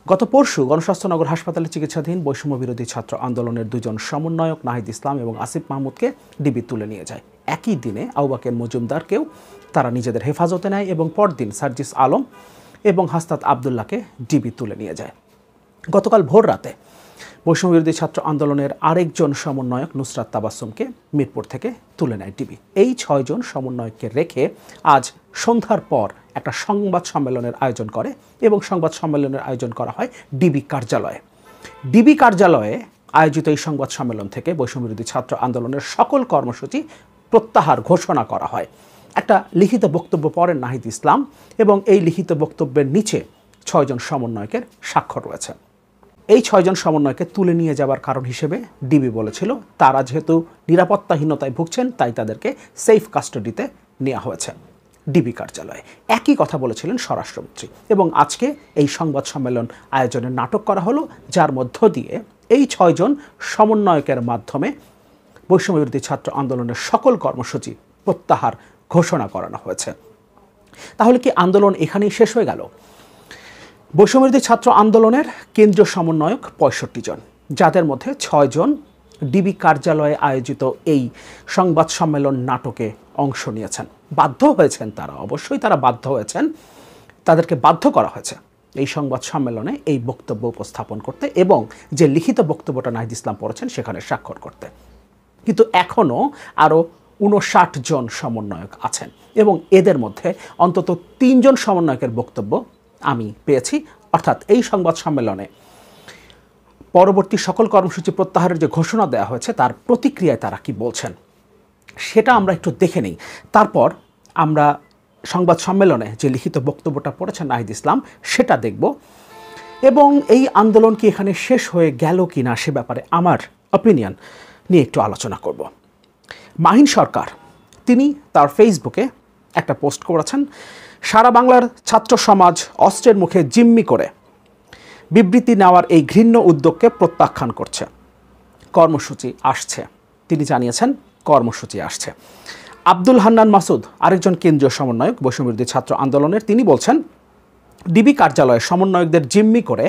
গত পরশু গণস্বাস্থ্যনগর হাসপাতালে চিকিৎসাধীন বৈষম্য বিরোধী ছাত্র আন্দোলনের দুজন সমন্বয়ক নাহিদ ইসলাম এবং আসিফ মাহমুদকে ডিবি তুলে নিয়ে যায়। একই দিনে আবু বকর মজুমদারকেও তারা নিজেদের হেফাজতে নেয় এবং পরদিন সার্জিস আলম এবং হাসনাত আবদুল্লাহকে ডিবি তুলে নিয়ে যায়। গতকাল ভোর রাতে বৈষম্য বিরোধী ছাত্র আন্দোলনের আরেকজন সমন্বয়ক নুসরাত তাবাসসুমকে মিরপুর থেকে তুলে নেয় ডিবি। এই 6 জন সমন্বয়ককে রেখে আজ সন্ধ্যার পর একটা সংবাদ সম্মেলনের আয়োজন করে এবং সংবাদ সম্মেলনের আয়োজন করা হয় ডিবি কার্যালয়ে। ডিবি কার্যালয়ে আয়োজিত এই সংবাদ সম্মেলন থেকে বৈষম্য বিরোধী ছাত্র আন্দোলনের সকল কর্মসূচি প্রত্যাহার ঘোষণা করা হয়। একটা লিখিত বক্তব্য পড়েন নাহিদ ইসলাম এবং এই লিখিত বক্তব্যের নিচে 6 জন সমন্বয়কের স্বাক্ষর রয়েছে। এই 6 জন সমন্বয়কে তুলে নিয়ে যাওয়ার কারণ হিসেবে ডিবি বলেছিল তারা যেহেতু নিরাপত্তাহীনতায় ভুগছেন তাই তাদেরকে সেফ কাস্টাডিতে নেওয়া হয়েছে ডিবি কার্যালয়ে। একই কথা বলেছিলেন স্বরাষ্ট্রমন্ত্রী এবং আজকে এই সংবাদ সম্মেলন আয়োজনের নাটক করা হলো, যার মধ্য দিয়ে এই 6 জন সমন্বয়কের মাধ্যমে বৈষম্য বিরোধী ছাত্র আন্দোলনের সকল কর্মসূচি প্রত্যাহার ঘোষণা করানো হয়েছে। তাহলে কি আন্দোলন এখানেই শেষ হয়ে গেল? বৈষম্য বিরোধী ছাত্র আন্দোলনের কেন্দ্রীয় সমন্বয়ক 65 জন, যাদের মধ্যে 6 জন ডিবি কার্যালয়ে আয়োজিত এই সংবাদ সম্মেলন নাটকে অংশ নিয়েছেন। বাধ্য হয়েছেন তারা, অবশ্যই তারা বাধ্য হয়েছেন, তাদেরকে বাধ্য করা হয়েছে এই সংবাদ সম্মেলনে এই বক্তব্য উপস্থাপন করতে এবং যে লিখিত বক্তব্যটা নাহিদ ইসলাম পড়েছেন সেখানে স্বাক্ষর করতে। কিন্তু এখনও আরও 59 জন সমন্বয়ক আছেন এবং এদের মধ্যে অন্তত 3 জন সমন্বয়কের বক্তব্য আমি পেয়েছি। অর্থাৎ এই সংবাদ সম্মেলনে পরবর্তী সকল কর্মসূচি প্রত্যাহারের যে ঘোষণা দেওয়া হয়েছে তার প্রতিক্রিয়ায় তারা কি বলছেন সেটা আমরা একটু দেখে নিই। তারপর আমরা সংবাদ সম্মেলনে যে লিখিত বক্তব্যটা পড়েছেন নাহিদ ইসলাম সেটা দেখব এবং এই আন্দোলন কি এখানে শেষ হয়ে গেল কি না সে ব্যাপারে আমার অপিনিয়ন নিয়ে একটু আলোচনা করব। মাহিন সরকার তিনি তার ফেসবুকে একটা পোস্ট করেছেন, সারা বাংলার ছাত্র সমাজ অস্ত্রের মুখে জিম্মি করে বিবৃতি নেওয়ার এই ঘৃণ্য উদ্যোগকে প্রত্যাখ্যান করছে। কর্মসূচি আসছে, তিনি জানিয়েছেন কর্মসূচি আসছে। আব্দুল হান্নান মাসুদ আরেকজন কেন্দ্রীয় সমন্বয়ক বৈষম্য বিরোধী ছাত্র আন্দোলনের, তিনি বলছেন ডিবি কার্যালয়ে সমন্বয়কদের জিম্মি করে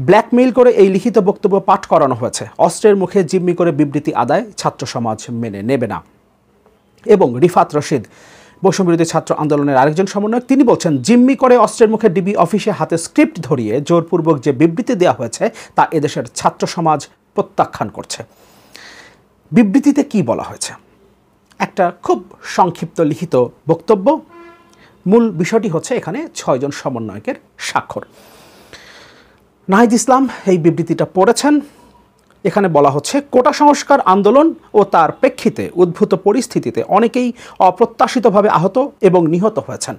ব্ল্যাকমেইল করে এই লিখিত বক্তব্য পাঠ করানো হয়েছে। অস্ত্রের মুখে জিম্মি করে বিবৃতি আদায় ছাত্র সমাজ মেনে নেবে না। এবং রিফাত রশিদ বৈষম্য বিরোধী ছাত্র আন্দোলনের আরেকজন সমন্বয়ক, তিনি বলছেন জিম্মি করে অস্ত্রের মুখে ডিবি অফিসে হাতে স্ক্রিপ্ট ধরিয়ে জোরপূর্বক যে বিবৃতি দেওয়া হয়েছে তা এদেশের ছাত্র সমাজ প্রত্যাখ্যান করছে। বিবৃতিতে কি বলা হয়েছে? একটা খুব সংক্ষিপ্ত লিখিত বক্তব্য। মূল বিষয়টি হচ্ছে এখানে 6 জন সমন্বয়কের স্বাক্ষর। নাহিদ ইসলাম এই বিবৃতিটা পড়েছেন। এখানে বলা হচ্ছে কোটা সংস্কার আন্দোলন ও তার প্রেক্ষিতে উদ্ভূত পরিস্থিতিতে অনেকেই অপ্রত্যাশিতভাবে আহত এবং নিহত হয়েছেন।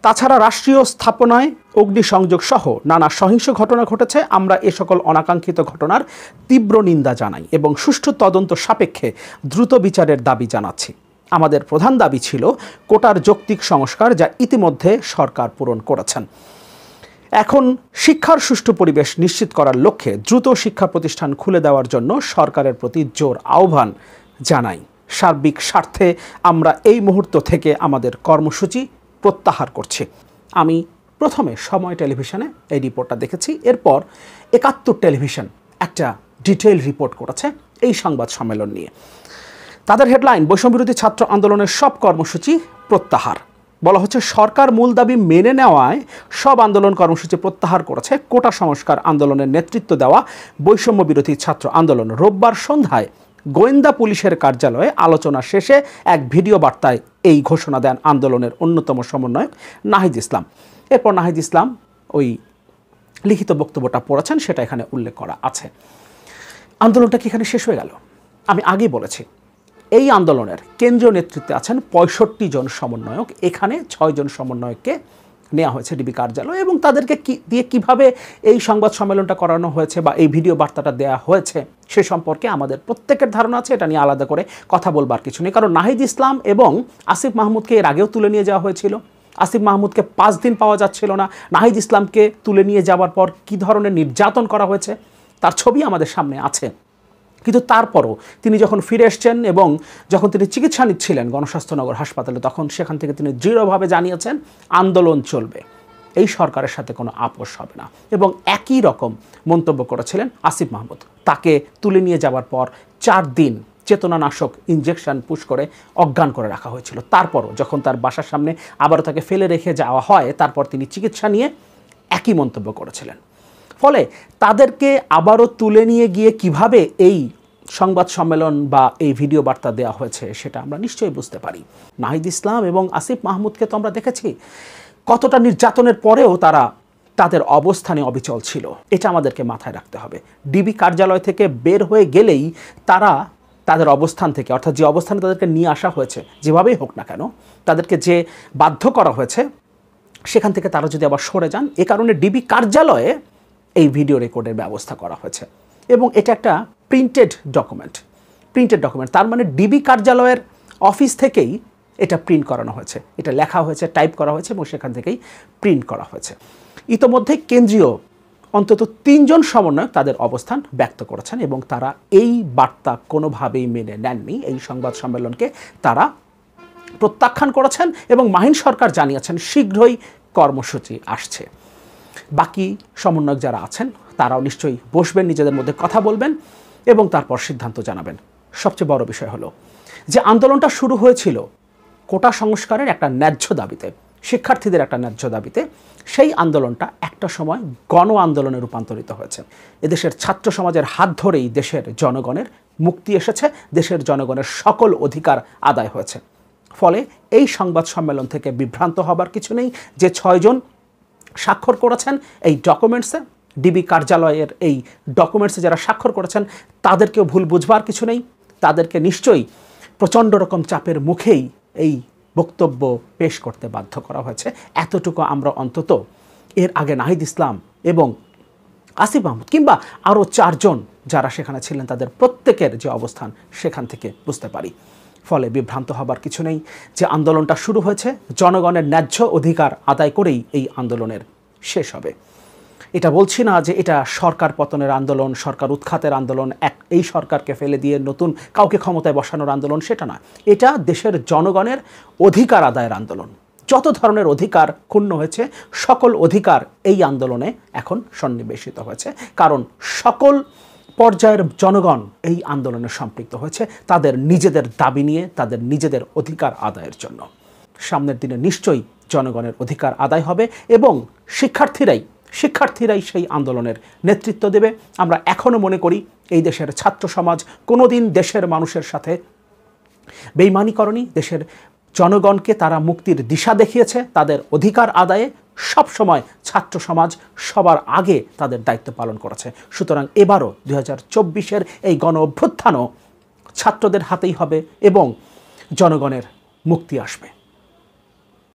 তাছাড়া রাষ্ট্রীয় স্থাপনায় অগ্নিসংযোগ সহ নানা সহিংস ঘটনা ঘটেছে। আমরা এ সকল অনাকাঙ্ক্ষিত ঘটনার তীব্র নিন্দা জানাই এবং সুষ্ঠু তদন্ত সাপেক্ষে দ্রুত বিচারের দাবি জানাচ্ছি। আমাদের প্রধান দাবি ছিল কোটার যৌক্তিক সংস্কার, যা ইতিমধ্যে সরকার পূরণ করেছেন। এখন শিক্ষার সুষ্ঠু পরিবেশ নিশ্চিত করার লক্ষ্যে দ্রুত শিক্ষা প্রতিষ্ঠান খুলে দেওয়ার জন্য সরকারের প্রতি জোর আহ্বান জানাই। সার্বিক স্বার্থে আমরা এই মুহূর্ত থেকে আমাদের কর্মসূচি প্রত্যাহার করছি। আমি প্রথমে সময় টেলিভিশনে এই রিপোর্টটা দেখেছি, এরপর 71 টেলিভিশন একটা ডিটেইল রিপোর্ট করেছে এই সংবাদ সম্মেলন নিয়ে। তাদের হেডলাইন বৈষম্য বিরোধী ছাত্র আন্দোলনের সব কর্মসূচি প্রত্যাহার। বলা হচ্ছে সরকার মূল দাবি মেনে নেওয়ায় সব আন্দোলন কর্মসূচি প্রত্যাহার করেছে কোটা সংস্কার আন্দোলনের নেতৃত্ব দেওয়া বৈষম্য বিরোধী ছাত্র আন্দোলন। রোববার সন্ধ্যায় গোয়েন্দা পুলিশের কার্যালয়ে আলোচনা শেষে এক ভিডিও বার্তায় এই ঘোষণা দেন আন্দোলনের অন্যতম সমন্বয়ক নাহিদ ইসলাম। এরপর নাহিদ ইসলাম ওই লিখিত বক্তব্যটা পড়েছেন, সেটা এখানে উল্লেখ করা আছে। আন্দোলনটা কি এখানে শেষ হয়ে গেল? আমি আগেই বলেছি এই আন্দোলনের কেন্দ্রীয় নেতৃত্বে আছেন 65 জন সমন্বয়ক। এখানে 6 জন সমন্বয়ককে নেওয়া হয়েছে ডিবি কার্যালয় এবং তাদেরকে দিয়ে কিভাবে এই সংবাদ সম্মেলনটা করানো হয়েছে বা এই ভিডিও বার্তাটা দেওয়া হয়েছে সে সম্পর্কে আমাদের প্রত্যেকের ধারণা আছে। এটা নিয়ে আলাদা করে কথা বলবার কিছু নেই, কারণ নাহিদ ইসলাম এবং আসিফ মাহমুদকে এর আগেও তুলে নিয়ে যাওয়া হয়েছিল। আসিফ মাহমুদকে 5 দিন পাওয়া যাচ্ছিল না। নাহিদ ইসলামকে তুলে নিয়ে যাওয়ার পর কী ধরনের নির্যাতন করা হয়েছে তার ছবি আমাদের সামনে আছে। কিন্তু তারপরও তিনি যখন ফিরে এসছেন এবং যখন তিনি চিকিৎসা নিচ্ছিলেন গণস্বাস্থ্যনগর হাসপাতালে, তখন সেখান থেকে তিনি দৃঢ়ভাবে জানিয়েছেন আন্দোলন চলবে এই সরকারের সাথে কোনো আপোষ হবে না। এবং একই রকম মন্তব্য করেছিলেন আসিফ মাহমুদ। তাকে তুলে নিয়ে যাওয়ার পর 4 দিন চেতনানাশক ইনজেকশন পুশ করে অজ্ঞান করে রাখা হয়েছিল। তারপরও যখন তার বাসার সামনে আবারও তাকে ফেলে রেখে যাওয়া হয়, তারপর তিনি চিকিৎসা নিয়ে একই মন্তব্য করেছিলেন। ফলে তাদেরকে আবারও তুলে নিয়ে গিয়ে কিভাবে এই সংবাদ সম্মেলন বা এই ভিডিও বার্তা দেওয়া হয়েছে সেটা আমরা নিশ্চয়ই বুঝতে পারি। নাহিদ ইসলাম এবং আসিফ মাহমুদকে তো আমরা দেখেছি কতটা নির্যাতনের পরেও তারা তাদের অবস্থানে অবিচল ছিল। এটা আমাদেরকে মাথায় রাখতে হবে। ডিবি কার্যালয় থেকে বের হয়ে গেলেই তারা তাদের অবস্থান থেকে, অর্থাৎ যে অবস্থানে তাদেরকে নিয়ে আসা হয়েছে, যেভাবেই হোক না কেন, তাদেরকে যে বাধ্য করা হয়েছে সেখান থেকে তারা যদি আবার সরে যান, এ কারণে ডিবি কার্যালয়ে এই ভিডিও রেকর্ডের ব্যবস্থা করা হয়েছে। এবং এটা একটা প্রিন্টেড ডকুমেন্ট। তার মানে ডিবি কার্যালয়ের অফিস থেকেই এটা প্রিন্ট করানো হয়েছে, এটা লেখা হয়েছে, টাইপ করা হয়েছে এবং সেখান থেকেই প্রিন্ট করা হয়েছে। ইতোমধ্যে কেন্দ্রীয় অন্তত 3 জন সমন্বয়ক তাদের অবস্থান ব্যক্ত করেছেন এবং তারা এই বার্তা কোনোভাবেই মেনে নেননি। এই সংবাদ সম্মেলনকে তারা প্রত্যাখ্যান করেছেন এবং মাহিন সরকার জানিয়েছেন শীঘ্রই কর্মসূচি আসছে। বাকি সমন্বয়ক যারা আছেন তারাও নিশ্চয়ই বসবেন, নিজেদের মধ্যে কথা বলবেন এবং তারপর সিদ্ধান্ত জানাবেন। সবচেয়ে বড় বিষয় হলো যে আন্দোলনটা শুরু হয়েছিল কোটা সংস্কারের একটা ন্যায্য দাবিতে, শিক্ষার্থীদের একটা ন্যায্য দাবিতে। সেই আন্দোলনটা একটা সময় গণ আন্দোলনে রূপান্তরিত হয়েছে। এদেশের ছাত্র সমাজের হাত ধরেই দেশের জনগণের মুক্তি এসেছে, দেশের জনগণের সকল অধিকার আদায় হয়েছে। ফলে এই সংবাদ সম্মেলন থেকে বিভ্রান্ত হবার কিছু নেই। যে 6 জন স্বাক্ষর করেছেন এই ডকুমেন্টসে, ডিবি কার্যালয়ের এই ডকুমেন্টসে যারা স্বাক্ষর করেছেন, তাদেরকেও ভুল বুঝবার কিছু নেই। তাদেরকে নিশ্চয়ই প্রচণ্ড রকম চাপের মুখেই এই বক্তব্য পেশ করতে বাধ্য করা হয়েছে। এতটুকু আমরা অন্তত এর আগে নাহিদ ইসলাম এবং আসিফ মাহমুদ কিংবা আরও 4 জন যারা সেখানে ছিলেন তাদের প্রত্যেকের যে অবস্থান সেখান থেকে বুঝতে পারি। ফলে বিভ্রান্ত হবার কিছু নেই। যে আন্দোলনটা শুরু হয়েছে জনগণের ন্যায্য অধিকার আদায় করেই এই আন্দোলনের শেষ হবে। এটা বলছি না যে এটা সরকার পতনের আন্দোলন, সরকার উৎখাতের আন্দোলন, এই সরকারকে ফেলে দিয়ে নতুন কাউকে ক্ষমতায় বসানোর আন্দোলন, সেটা না। এটা দেশের জনগণের অধিকার আদায়ের আন্দোলন। যত ধরনের অধিকার ক্ষুণ্ণ হয়েছে সকল অধিকার এই আন্দোলনে এখন সন্নিবেশিত হয়েছে, কারণ সকল পর্যায়ের জনগণ এই আন্দোলনে সম্পৃক্ত হয়েছে তাদের নিজেদের দাবি নিয়ে, তাদের নিজেদের অধিকার আদায়ের জন্য। সামনের দিনে নিশ্চয়ই জনগণের অধিকার আদায় হবে এবং শিক্ষার্থীরাই সেই আন্দোলনের নেতৃত্ব দেবে। আমরা এখনও মনে করি এই দেশের ছাত্র সমাজ কোনোদিন দেশের মানুষের সাথে বেইমানি করেনি। দেশের জনগণকে তারা মুক্তির দিশা দেখিয়েছে। তাদের অধিকার আদায়ে সবসময় ছাত্র সমাজ সবার আগে তাদের দায়িত্ব পালন করেছে। সুতরাং এবারও 2024-এর এই গণ অভ্যুত্থানও ছাত্রদের হাতেই হবে এবং জনগণের মুক্তি আসবে।